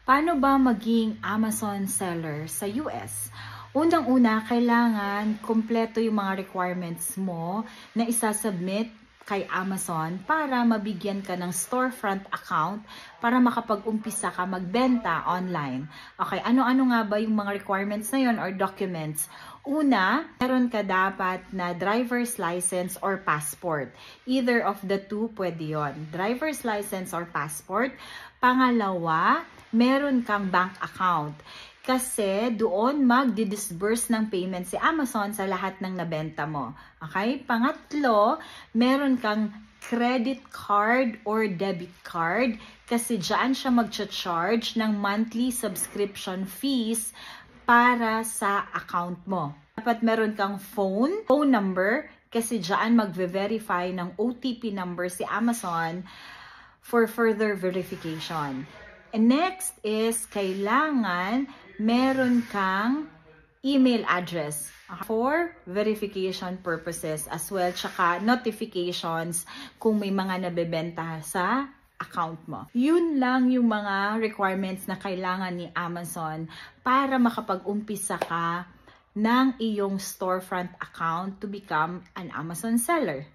Paano ba maging Amazon seller sa US? Unang-una, kailangan kumpleto yung mga requirements mo na isasubmit kay Amazon para mabigyan ka ng storefront account para makapag-umpisa ka magbenta online. Okay, ano-ano nga ba yung mga requirements na yun or documents? Una, meron ka dapat na driver's license or passport. Either of the two pwede yun. Driver's license or passport. Pangalawa, meron kang bank account. Kasi doon magdi-disburse ng payment si Amazon sa lahat ng nabenta mo. Okay? Pangatlo, meron kang credit card or debit card kasi dyan siya mag-charge ng monthly subscription fees para sa account mo. Dapat meron kang phone number kasi dyan mag-verify ng OTP number si Amazon for further verification. And next is kailangan meron kang email address for verification purposes as well, tsaka notifications kung may mga nabebenta sa account mo. Yun lang yung mga requirements na kailangan ni Amazon para makapag-umpisa ka ng iyong storefront account to become an Amazon seller.